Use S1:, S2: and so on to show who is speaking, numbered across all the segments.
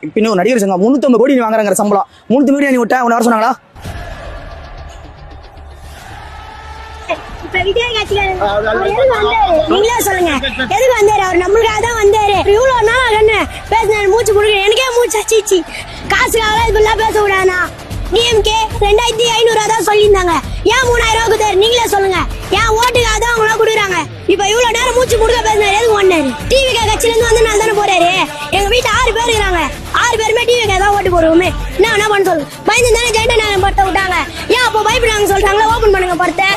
S1: இன்னும் நடிகர் சங்கம் 350 கோடி வாங்குறாங்க சம்பளம். 3 கோடி நீ விட்டா உன்னை வர சொன்னாங்களா?
S2: நீங்களே சொல்லுங்க, எதுக்கு வந்தாரு? அவர் நம்மளுக்காக தான் வந்தாரு. இவ்வளவு நாள் என்ன பேசினாரு? மூச்சு முடுக்க எனக்கே மூச்சு அச்சிச்சு. காசுக்காக இப்பெல்லாம் பேச விடானா? டிஎம்கே 2500 தான் சொல்லியிருந்தாங்க. ஏன் 3000 கொடுத்தாரு? நீங்களே சொல்லுங்க. ஏன் ஓட்டுக்காக தான் அவங்க கொடுக்குறாங்க. இப்ப இவ்வளவு நேரம் மூச்சு முடுக்க பேசினாரு, எதுக்கு ஒண்ணாரு? டிவிகே கட்சியில இருந்து வந்து நான் தானே போறாரு. எங்க வீட்டுல 6 பேர் இருக்காங்க. 6 பேருமே டிவிகே தான் ஓட்டு போடுவோமே. என்ன பண்ண சொல்லு? பயந்து தானே ஜெயண்டநாயகம் படத்தை விட்டாங்க. ஏன் அப்போ பயப்படுறாங்க சொல்றாங்களா? ஓபன் பண்ணுங்க படத்தை.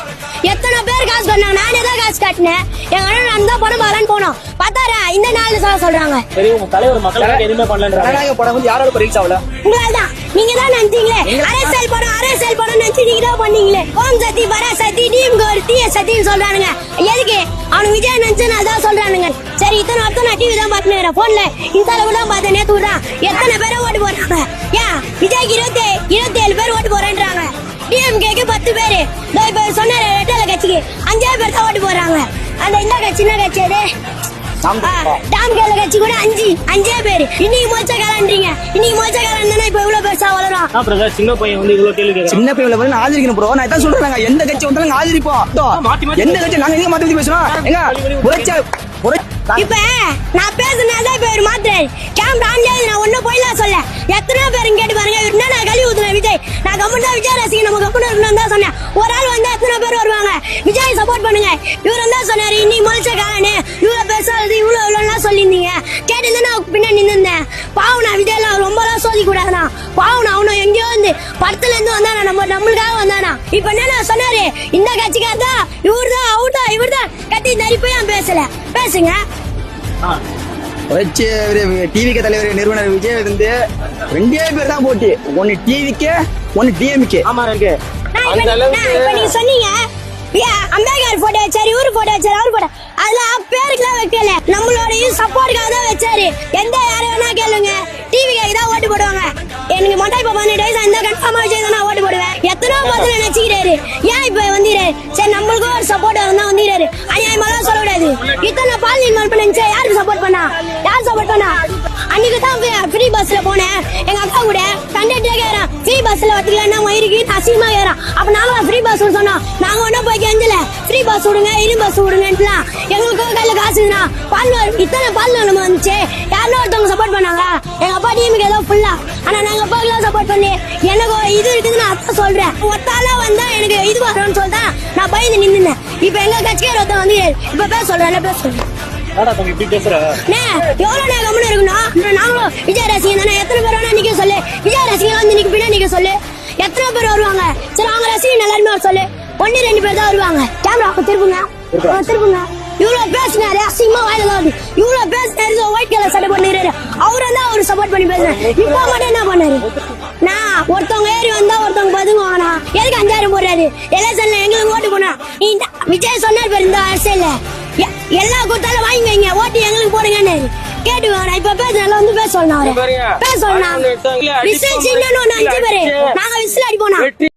S2: எத்தனை பேர் காசு கட்டினாங்க? நானே தான் காசு காட்டினேன். எங்க அண்ணன் நான் தான் படம் பாக்கலான்னு போனோம். பார்த்தாரா இந்த 4 சொல்றாங்க.
S3: சரி, உங்க தலைவர் மக்களுக்கு எதுவுமே பண்ணலன்றாங்க.
S1: படம் வந்து யாரால ரீச் ஆகல?
S2: உங்களால தான். நீங்க தான் நினைச்சீங்களே அரசியல் படம் நினைச்சு நீங்க தான் பண்ணீங்களே. ஓம் சக்தி பராசக்தி டீம் ஒரு தீய சக்தின்னு சொல்றானுங்க. எதுக்கு? அவனு விஜய் நினைச்சு நான் தான் சொல்றானுங்க. சரி, இத்தனை வருஷம் நான் டிவி தான் பாத்துனேன். போன்ல இன்ஸ்டால தான் பார்த்தேன். நேத்து விடுறான். எத்தனை பேரை ஓட்டு போறாங்க? ஏன் விஜய்க்கு 27 பேர் ஓட்டு போறேன்றாங்க. டிஎம்கேக்கு 10 பேரு. இப்ப சொன்னாரு ரெட்டல கட்சிக்கு 5 பேர் தான் ஓட்டு போறாங்க. அந்த இந்த கட்சி என்ன கட்சி அது? டாம்கேல கட்சி கூட 5 பேரு. இன்னைக்கு மோச்சக்காரன்றீங்க. இன்னைக்கு மோச்சக்காரன் தானே இப்ப இவ்வளவு பெருசா வளரும்.
S3: சின்ன பையன் வந்து இவ்வளவு கேள்வி கேட்கறான்.
S1: சின்ன பையன் வந்து ஆதரிக்கணும் ப்ரோ. நான் இதான் சொல்றேன். எந்த கட்சி வந்தாலும் ஆதரிப்போம். எந்த கட்சி நாங்க எங்க மாத்தி பத்தி பேசுறோம்? எங்க
S2: இப்ப நான் பேசுனதான் இப்ப இவர் மாத்துறாரு. கேமரா ஆன்ல நான் ஒன்னும் போயிலாம் சொல்ல. எத்தனை பேரும் கேட்டு பாருங்க. இவர்னா நான் கழுவி ஊத்துனேன் விஜய். நான் கம்முன்னு தான் விஜய் ரசிகன் நம்ம கம்முன்னு இருக்கணும் தான் சொன்னேன். ஒரு ஆள் வந்து எத்தனை பேர் வருவாங்க? விஜய் சப்போர்ட் பண்ணுங்க. இவர் தான் சொன்னாரு இன்னைக்கு முளைச்ச காலனே இவ்வளவு பேசாது இவ்வளவுலாம் சொல்லியிருந்தீங்க. கேட்டு நான் பின்னாடி நின்னுந்தேன். பாவம் நான் விஜய்லாம் ரொம்பலாம் சோதி கூடாதுனா. பாவம் அவனும் எங்கேயோ வந்து படத்துல இருந்து வந்தானா, நம்மளுக்காக வந்தானா. இப்ப என்ன சொன்னாரு? இந்த கட்சிக்காரதான் இவர்தான் அவர்தான் இவர்தான் கத்தி நரிப்பையா பேசல. பேசுங்க.
S1: டிவிக்கு தலைவர் நிறுவனர் விஜய் வந்து 2 பேர் தான் போட்டி. ஒன்னு டிவிக்கு, ஒன்னு டிஎம்கே.
S3: ஆமா இருக்கு.
S2: இப்ப நீங்க சொன்னீங்க அம்பேத்கர் போட்டோ வச்சாரு, இவரு போட்டோ வச்சாரு, அவரு போட்டோ. அதெல்லாம் பேருக்குலாம் வைக்கல. நம்மளோட சப்போர்ட்டுக்காக தான் வச்சாரு. எந்த யாரை வேணா கேளுங்க. டிவிக்கு தான் ஓட்டு போடுவாங்க. எனக்கு மட்டும் இப்ப 18 வயசு இந்த கன்ஃபார்மா வச்சு தான் ஓட்டு போடுவேன். எத்தனோ பதில நினைச்சுக்கிறாரு. ஏன் இப்ப வந்துறாரு? சரி, நம்மளுக்கும் ஒரு சப்போர்ட் இருந்தா வந்துறாரு. அநியாயமாலாம் சொல்லக்கூடாது. இத்தனை பால் இன்வால்வ் பண்ணி யாருக்கு சப்போர்ட் பண்ணா? யார் சப்போர்ட் பண்ணா? அன்னைக்கு தான் ஃப்ரீ பஸ்ல போனேன். எங்க அக்கா கூட கண்டக்டரே கேக்குறான், ஃப்ரீ பஸ்ல வச்சுக்கலன்னா மயிருக்கு அசிங்கமா கேக்குறான். அப்ப நாங்களும் ஃப்ரீ பஸ் சொன்னோம். நாங்க ஒன்னும் போய் கெஞ்சல. ஃப்ரீ பஸ் விடுங்க, இரு பஸ் விடுங்கலாம். எங்களுக்கு கையில காசு பால் இத்தனை பால் நம்ம வந்துச்சு. யாரும் ஒருத்தவங்க சப்போர்ட் பண்ணாங்க. எங்க அப்பா டீமுக்கு ஏதோ ஃபுல்லா. ஆனா நாங்க அப்பாக்கெல்லாம் சப்போர்ட் பண்ணி எனக்கு இது இருக்குதுன்னு அதான் சொல்றேன். ஒத்தால வந்தா எனக்கு இது வரும்னு சொல்லிதான் நான் பயந்து நின்னுனேன். இப்ப எங்க கட்சிக்கார ஒருத்தன் வந்து இப்ப பேச சொல்றேன். பேச சொல்றேன். எவ்வளவு நேரம் கம்முன்னு இருக்கணும்? நாங்களும் விஜய் ரசிகன் தானே. எத்தனை பேர் வேணா நிக்க சொல்லு. விஜய் ரசிகன் வந்து நிக்க பின்னாடி நிக்க சொல்லு. எத்தனை பேர் வருவாங்க? சரி, அவங்க ரசிகன் எல்லாருமே சொல்லு. 1-2 பேர் தான் வருவாங்க. கேமரா திருப்புங்க. இவ்வளவு பேசினாரு, அசிங்கமா வாயில தான் வருது. இவ்வளவு பேசினாரு, ஒயிட் கலர் சட்டை பண்ணிடுறாரு. அவரை தான் அவரு சப்போர்ட் பண்ணி பேசுறேன். இப்ப மட்டும் என்ன பண்ணாரு? நான் ஒருத்தவங்க ஏறி வந்தா ஒருத்தவங்க பதுங்குவானா? எதுக்கு 5000 போடுறாரு? எலெக்ஷன்ல எங்களுக்கு ஓட்டு போனா விஜய் சொன்னார் பேர் இந்த அரசியல்ல எல்லா கூட்டாலும் வாங்கி வைங்க, ஓட்டு எங்களுக்கு போடுங்கன்னு கேட்டு வாங்க. இப்ப பேசுறதுல வந்து பேச சொல்லணும். அவரை பேச சொல்லணும். விசில் சின்ன 5 பேரு நாங்க விசில் அடிப்போம்.